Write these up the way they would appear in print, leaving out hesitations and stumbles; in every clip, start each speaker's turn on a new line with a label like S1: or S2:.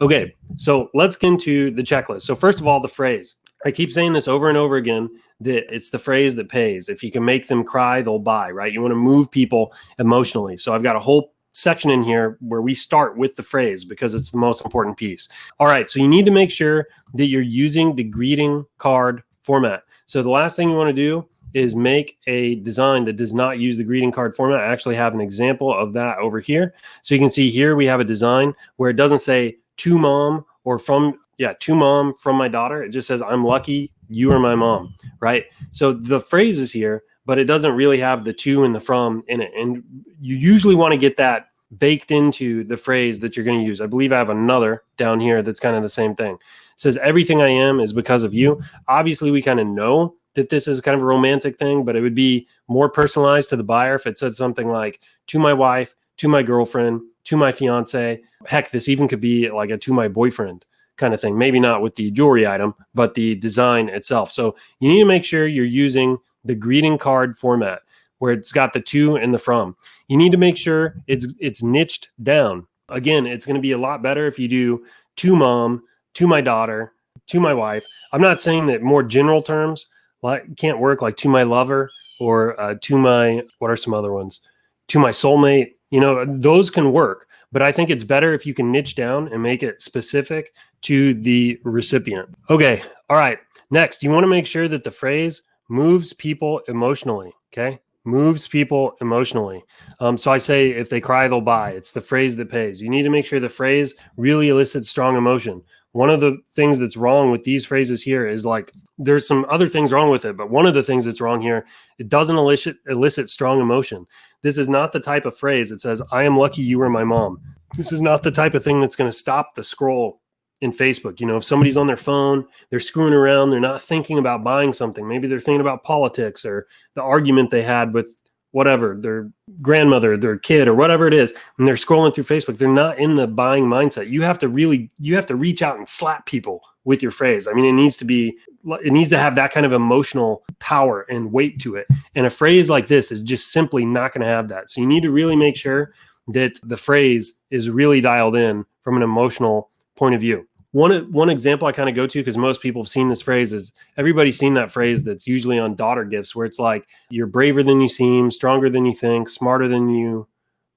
S1: Okay, so let's get into the checklist. So first of all, the phrase. I keep saying this over and over again, that it's the phrase that pays. If you can make them cry, they'll buy, right? You want to move people emotionally. So I've got a whole section in here where we start with the phrase because it's the most important piece. All right, so you need to make sure that you're using the greeting card format. So the last thing you want to do is make a design that does not use the greeting card format. I actually have an example of that over here. So you can see here we have a design where it doesn't say to mom or to mom from my daughter. It just says, I'm lucky you are my mom, right? So the phrase is here, but it doesn't really have the to and the from in it. And you usually want to get that baked into the phrase that you're going to use. I believe I have another down here that's kind of the same thing. It says, everything I am is because of you. Obviously, we kind of know that this is kind of a romantic thing, but it would be more personalized to the buyer if it said something like, to my wife, to my girlfriend, to my fiance. Heck, this even could be like a to my boyfriend kind of thing. Maybe not with the jewelry item, but the design itself. So you need to make sure you're using the greeting card format where it's got the to and the from. You need to make sure it's niched down. Again, it's going to be a lot better if you do to mom, to my daughter, to my wife. I'm not saying that more general terms can't work, like to my lover or to my, what are some other ones? To my soulmate. Those can work, but I think it's better if you can niche down and make it specific to the recipient. Okay. All right. Next, you want to make sure that the phrase moves people emotionally. Okay. Moves people emotionally. So I say, if they cry, they'll buy. It's the phrase that pays. You need to make sure the phrase really elicits strong emotion. One of the things that's wrong with these phrases here is there's some other things wrong with it, but one of the things that's wrong here, it doesn't elicit strong emotion. This is not the type of phrase that says, I am lucky you were my mom. This is not the type of thing that's going to stop the scroll in Facebook. If somebody's on their phone, they're screwing around, they're not thinking about buying something. Maybe they're thinking about politics or the argument they had with whatever, their grandmother, their kid, or whatever it is, and they're scrolling through Facebook. They're not in the buying mindset. You have to reach out and slap people with your phrase. I mean, it needs to have that kind of emotional power and weight to it. And a phrase like this is just simply not going to have that. So you need to really make sure that the phrase is really dialed in from an emotional point of view. One example I kind of go to, because most people have seen this phrase, is everybody's seen that phrase that's usually on daughter gifts, where it's like, you're braver than you seem, stronger than you think, smarter than you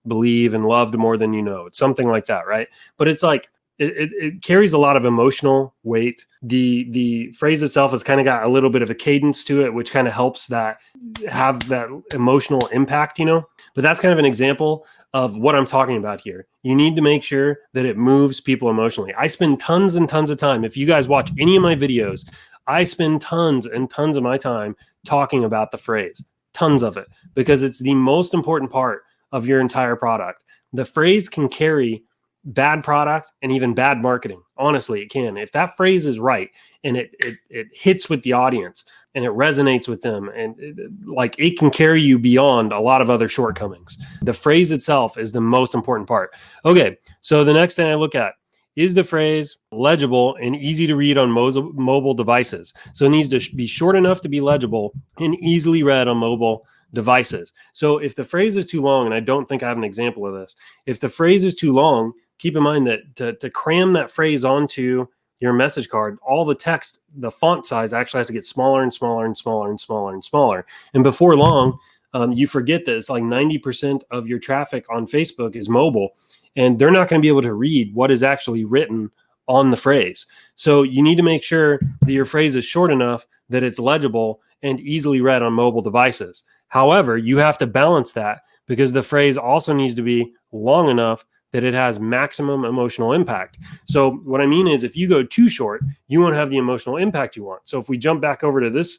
S1: believe, and loved more than you know. It's something like that, right? But it's like, it carries a lot of emotional weight. The phrase itself has kind of got a little bit of a cadence to it, which kind of helps that have that emotional impact, But that's kind of an example of what I'm talking about here. You need to make sure that it moves people emotionally. I spend tons and tons of time. If you guys watch any of my videos, I spend tons and tons of my time talking about the phrase, tons of it, because it's the most important part of your entire product. The phrase can carry bad product and even bad marketing. Honestly, it can. If that phrase is right and it hits with the audience and it resonates with them, and it can carry you beyond a lot of other shortcomings. The phrase itself is the most important part. Okay, so the next thing I look at is the phrase legible and easy to read on mobile devices. So it needs to be short enough to be legible and easily read on mobile devices. So if the phrase is too long, and I don't think I have an example of this, if the phrase is too long, keep in mind that to cram that phrase onto your message card, all the text, the font size actually has to get smaller and smaller and smaller and smaller and smaller. And before long, you forget that it's like 90% of your traffic on Facebook is mobile, and they're not going to be able to read what is actually written on the phrase. So you need to make sure that your phrase is short enough that it's legible and easily read on mobile devices. However, you have to balance that, because the phrase also needs to be long enough that it has maximum emotional impact. So what I mean is, if you go too short, you won't have the emotional impact you want. So if we jump back over to this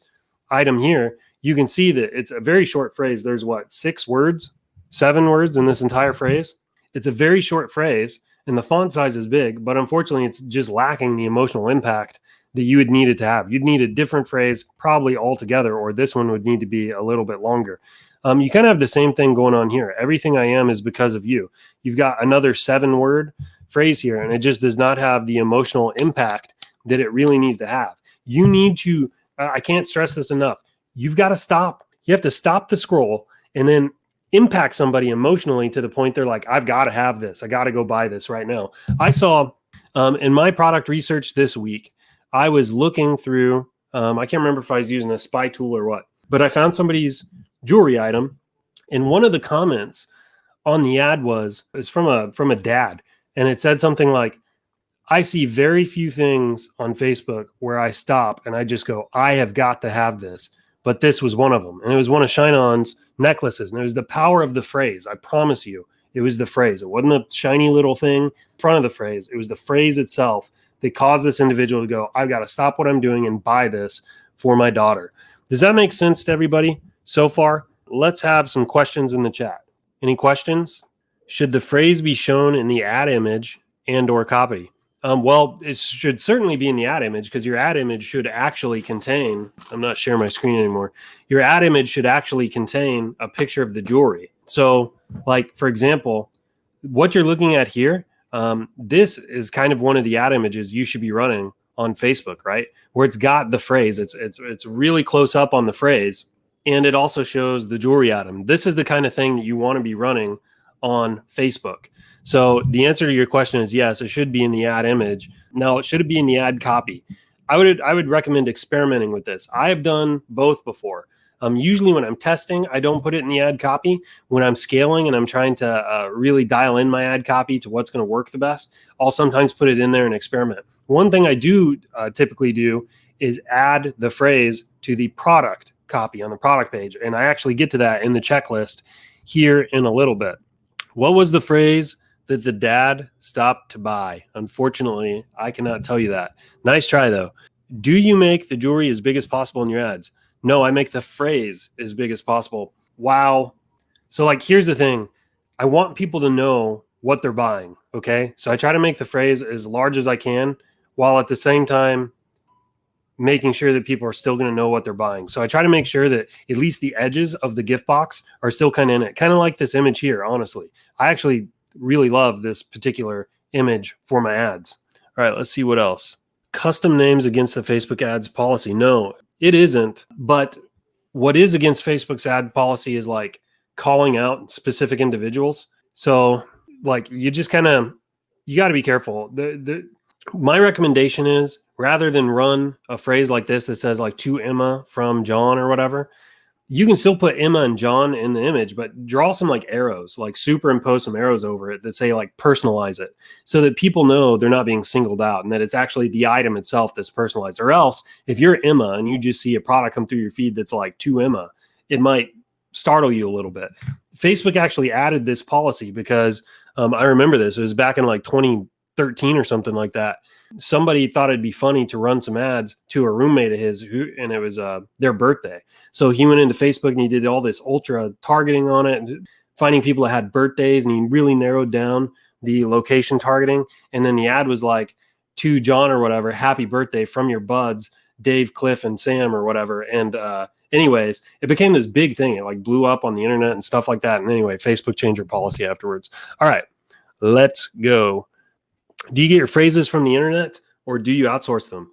S1: item here, you can see that it's a very short phrase. There's 7 words in this entire phrase. It's a very short phrase, and the font size is big, but unfortunately it's just lacking the emotional impact that you would need it to have. You'd need a different phrase probably altogether, or this one would need to be a little bit longer. You kind of have the same thing going on here. Everything I am is because of you. You've got another 7-word phrase here, and it just does not have the emotional impact that it really needs to have. You need to, I can't stress this enough. You've got to stop. You have to stop the scroll and then impact somebody emotionally to the point they're like, I've got to have this. I got to go buy this right now. I saw In my product research this week, I was looking through, I can't remember if I was using a spy tool or what, but I found somebody's jewelry item. And one of the comments on the ad was from a dad. And it said something like, I see very few things on Facebook where I stop and I just go, I have got to have this. But this was one of them. And it was one of ShineOn's necklaces. And it was the power of the phrase. I promise you, it was the phrase. It wasn't a shiny little thing in front of the phrase. It was the phrase itself that caused this individual to go, I've got to stop what I'm doing and buy this for my daughter. Does that make sense to everybody so far? Let's have some questions in the chat. Any questions? Should the phrase be shown in the ad image and or copy? Well, it should certainly be in the ad image because your ad image should actually contain, I'm not sharing my screen anymore. Your ad image should actually contain a picture of the jewelry. So like, for example, what you're looking at here, this is kind of one of the ad images you should be running on Facebook, right? Where it's got the phrase, it's really close up on the phrase. And it also shows the jewelry item. This is the kind of thing that you want to be running on Facebook. So the answer to your question is yes, it should be in the ad image. Now, it should be in the ad copy. I would recommend experimenting with this. I have done both before. Usually when I'm testing, I don't put it in the ad copy. When I'm scaling and I'm trying to really dial in my ad copy to what's going to work the best, I'll sometimes put it in there and experiment. One thing I do typically do is add the phrase to the product copy on the product page. And I actually get to that in the checklist here in a little bit. What was the phrase that the dad stopped to buy? Unfortunately, I cannot tell you that. Nice try, though. Do you make the jewelry as big as possible in your ads? No, I make the phrase as big as possible. Wow. So like, here's the thing. I want people to know what they're buying, okay? So I try to make the phrase as large as I can while at the same time making sure that people are still going to know what they're buying. So I try to make sure that at least the edges of the gift box are still kind of in it. Kind of like this image here, honestly. I actually really love this particular image for my ads. All right, let's see what else. Custom names against the Facebook ads policy. No, it isn't. But what is against Facebook's ad policy is like calling out specific individuals. So like you just kind of, you got to be careful. My recommendation is rather than run a phrase like this that says like to Emma from John or whatever, you can still put Emma and John in the image, but draw some like arrows, like superimpose some arrows over it that say like personalize it so that people know they're not being singled out and that it's actually the item itself that's personalized. Or else if you're Emma and you just see a product come through your feed that's like to Emma, it might startle you a little bit. Facebook actually added this policy because I remember this. It was back in like 2013 or something like that. Somebody thought it'd be funny to run some ads to a roommate of his and it was their birthday. So he went into Facebook and he did all this ultra targeting on it, and finding people that had birthdays, and he really narrowed down the location targeting. And then the ad was like, to John or whatever, happy birthday from your buds, Dave, Cliff, and Sam or whatever. And anyways, it became this big thing. It like blew up on the internet and stuff like that. And anyway, Facebook changed their policy afterwards. All right, let's go. Do you get your phrases from the internet or do you outsource them?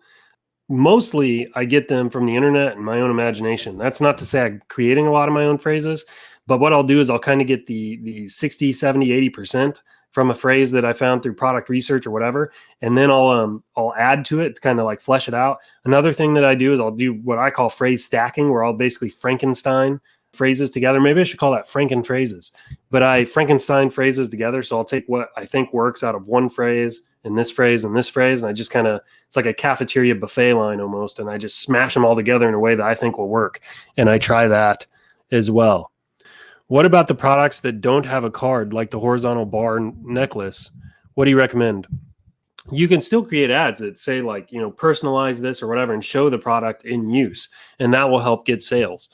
S1: Mostly I get them from the internet and my own imagination. That's not to say I'm creating a lot of my own phrases, but what I'll do is I'll kind of get the 60, 70, 80% from a phrase that I found through product research or whatever. And then I'll add to it to kind of like flesh it out. Another thing that I do is I'll do what I call phrase stacking, where I'll basically Frankenstein phrases together. Maybe I should call that Franken phrases, but I Frankenstein phrases together. So I'll take what I think works out of one phrase and this phrase and this phrase. And I just kind of, it's like a cafeteria buffet line almost. And I just smash them all together in a way that I think will work. And I try that as well. What about the products that don't have a card, like the horizontal bar necklace? What do you recommend? You can still create ads that say like, personalize this or whatever and show the product in use. And that will help get sales.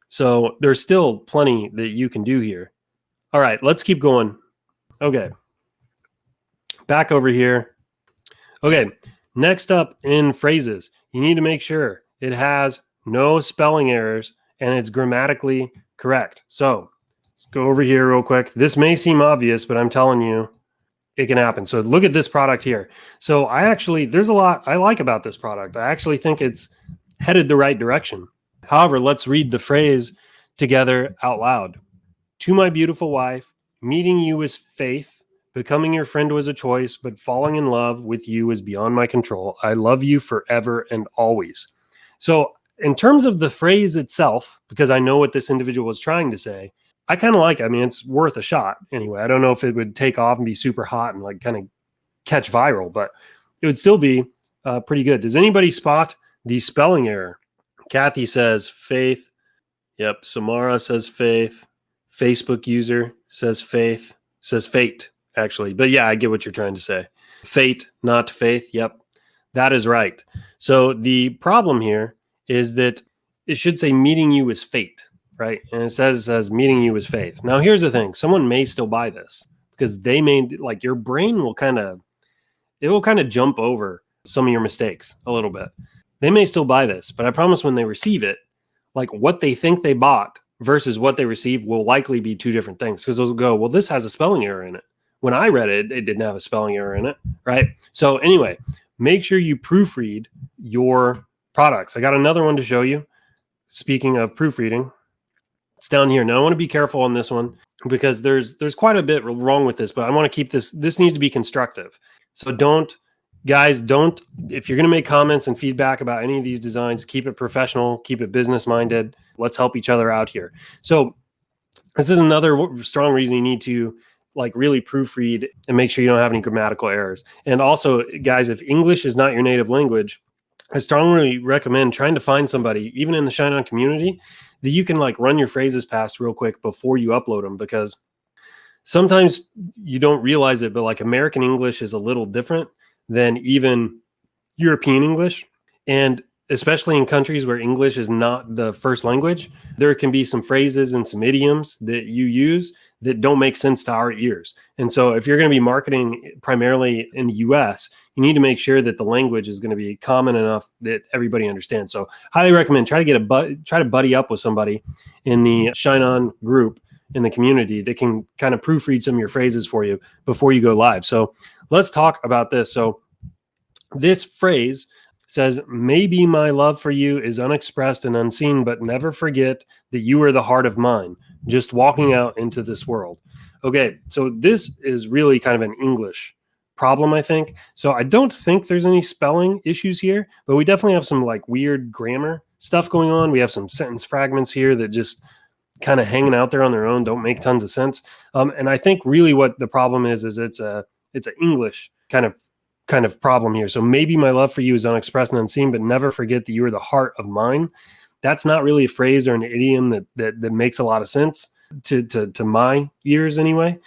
S1: So there's still plenty that you can do here. All right, let's keep going. Okay. Back over here. Okay, next up in phrases, you need to make sure it has no spelling errors and it's grammatically correct. So let's go over here real quick. This may seem obvious, but I'm telling you, it can happen. So look at this product here. So there's a lot I like about this product. I actually think it's headed the right direction. However, let's read the phrase together out loud. To my beautiful wife, meeting you is faith, Becoming your friend was a choice, but falling in love with you is beyond my control. I love you forever and always. So, in terms of the phrase itself, because I know what this individual was trying to say, I kind of like it. I mean, it's worth a shot anyway. I don't know if it would take off and be super hot and like kind of catch viral, but it would still be pretty good. Does anybody spot the spelling error? Kathy says faith. Yep. Samara says faith. Facebook user says faith. Says fate, actually. But yeah, I get what you're trying to say. Fate, not faith. Yep. That is right. So the problem here is that it should say meeting you is fate, right? And it says meeting you is faith. Now, here's the thing. Someone may still buy this because they may, like, your brain will kind of jump over some of your mistakes a little bit. They may still buy this, but I promise when they receive it, like what they think they bought versus what they receive will likely be two different things, because they'll go, well, this has a spelling error in it. When I read it, it didn't have a spelling error in it, right? So anyway, make sure you proofread your products. I got another one to show you. Speaking of proofreading, it's down here. Now I want to be careful on this one because there's quite a bit wrong with this, but I want to keep this needs to be constructive. So guys, if you're going to make comments and feedback about any of these designs, keep it professional, keep it business minded. Let's help each other out here. So this is another strong reason you need to like really proofread and make sure you don't have any grammatical errors. And also, guys, if English is not your native language, I strongly recommend trying to find somebody, even in the ShineOn community, that you can like run your phrases past real quick before you upload them, because sometimes you don't realize it, but like American English is a little different than even European English. And especially in countries where English is not the first language, there can be some phrases and some idioms that you use that don't make sense to our ears. And so if you're going to be marketing primarily in the US, you need to make sure that the language is going to be common enough that everybody understands. So highly recommend try to buddy up with somebody in the ShineOn group in the community that can kind of proofread some of your phrases for you before you go live. So let's talk about this. So this phrase says, maybe my love for you is unexpressed and unseen, but never forget that you are the heart of mine, just walking out into this world. Okay, so this is really kind of an English problem, I think. So I don't think there's any spelling issues here, but we definitely have some like weird grammar stuff going on. We have some sentence fragments here that just kind of hanging out there on their own, don't make tons of sense. And I think really what the problem is it's an English kind of problem here. So maybe my love for you is unexpressed and unseen, but never forget that you are the heart of mine. That's not really a phrase or an idiom that makes a lot of sense to my ears anyway.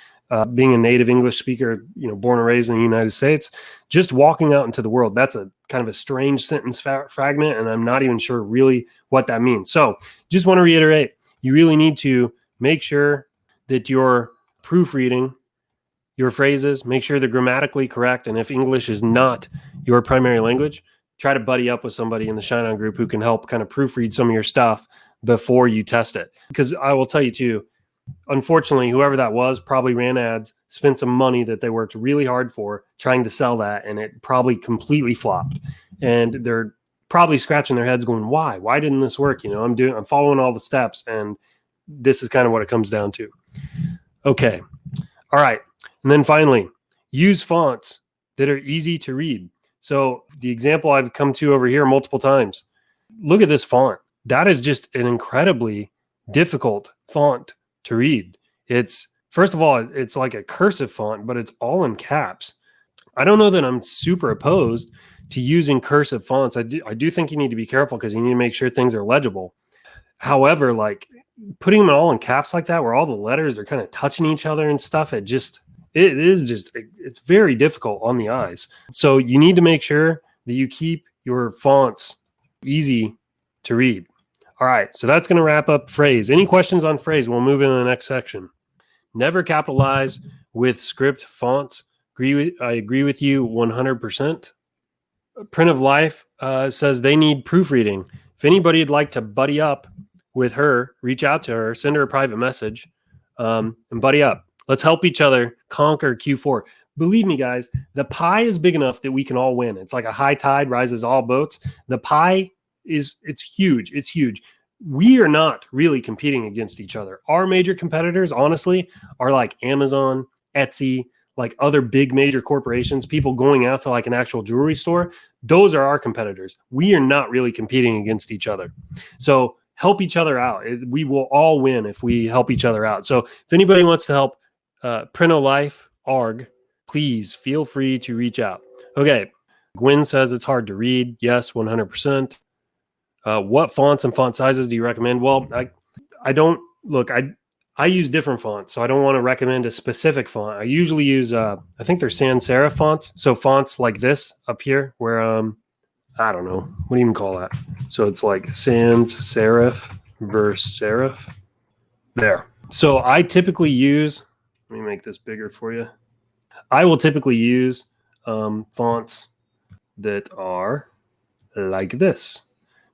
S1: Being a native English speaker, born and raised in the United States, just walking out into the world, that's a kind of a strange sentence fragment, and I'm not even sure really what that means. So just want to reiterate, you really need to make sure that you're proofreading your phrases, make sure they're grammatically correct. And if English is not your primary language, try to buddy up with somebody in the ShineOn group who can help kind of proofread some of your stuff before you test it. Because I will tell you too, unfortunately, whoever that was probably ran ads, spent some money that they worked really hard for trying to sell that, and it probably completely flopped. And they're probably scratching their heads going, why didn't this work? I'm following all the steps, and this is kind of what it comes down to. Okay. All right. And then finally, use fonts that are easy to read. So the example I've come to over here multiple times, look at this font. That is just an incredibly difficult font to read. It's, first of all, it's like a cursive font, but it's all in caps. I don't know that I'm super opposed to using cursive fonts. I do think you need to be careful because you need to make sure things are legible. However, like putting them all in caps like that, where all the letters are kind of touching each other and stuff, it's very difficult on the eyes. So you need to make sure that you keep your fonts easy to read. All right, so that's going to wrap up phrase. Any questions on phrase? We'll move into the next section. Never capitalize with script fonts. I agree with you 100%. Print of Life says they need proofreading. If anybody would like to buddy up with her, reach out to her, send her a private message, and buddy up. Let's help each other conquer Q4. Believe me, guys, the pie is big enough that we can all win. It's like a high tide rises all boats. The pie it's huge. It's huge. We are not really competing against each other. Our major competitors, honestly, are like Amazon, Etsy, like other big major corporations, people going out to like an actual jewelry store, those are our competitors. We are not really competing against each other. So help each other out. We will all win if we help each other out. So if anybody wants to help Prino Life ARG, please feel free to reach out. Okay. Gwen says it's hard to read. Yes, 100%. What fonts and font sizes do you recommend? Well, I don't look, I use different fonts, so I don't want to recommend a specific font. I usually use, I think they're sans serif fonts. So fonts like this up here where, I don't know, what do you even call that? So it's like sans serif versus serif. There. So I typically use, let me make this bigger for you. I will typically use fonts that are like this.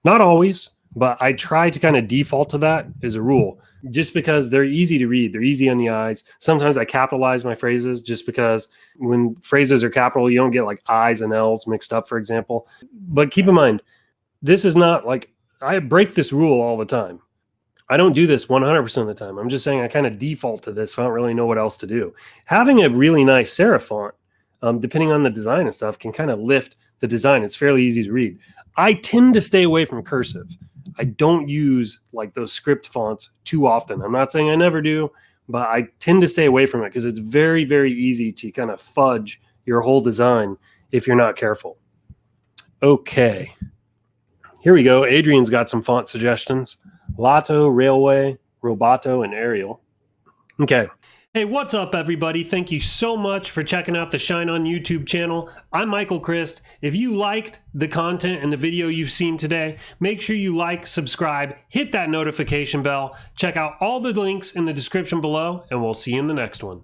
S1: Not always, but I try to kind of default to that as a rule, just because they're easy to read. They're easy on the eyes. Sometimes I capitalize my phrases just because when phrases are capital, you don't get like I's and L's mixed up, for example. But keep in mind, this is not like, I break this rule all the time. I don't do this 100% of the time. I'm just saying I kind of default to this if I don't really know what else to do. Having a really nice serif font, depending on the design and stuff, can kind of lift the design. It's fairly easy to read. I tend to stay away from cursive. I don't use like those script fonts too often. I'm not saying I never do, but I tend to stay away from it because it's very, very easy to kind of fudge your whole design if you're not careful. Okay. Here we go. Adrian's got some font suggestions. Lotto, Railway, Roboto, and Arial. Okay. Hey, what's up, everybody? Thank you so much for checking out the ShineOn YouTube channel. I'm Michael Christ. If you liked the content and the video you've seen today, make sure you like, subscribe, hit that notification bell, check out all the links in the description below, and we'll see you in the next one.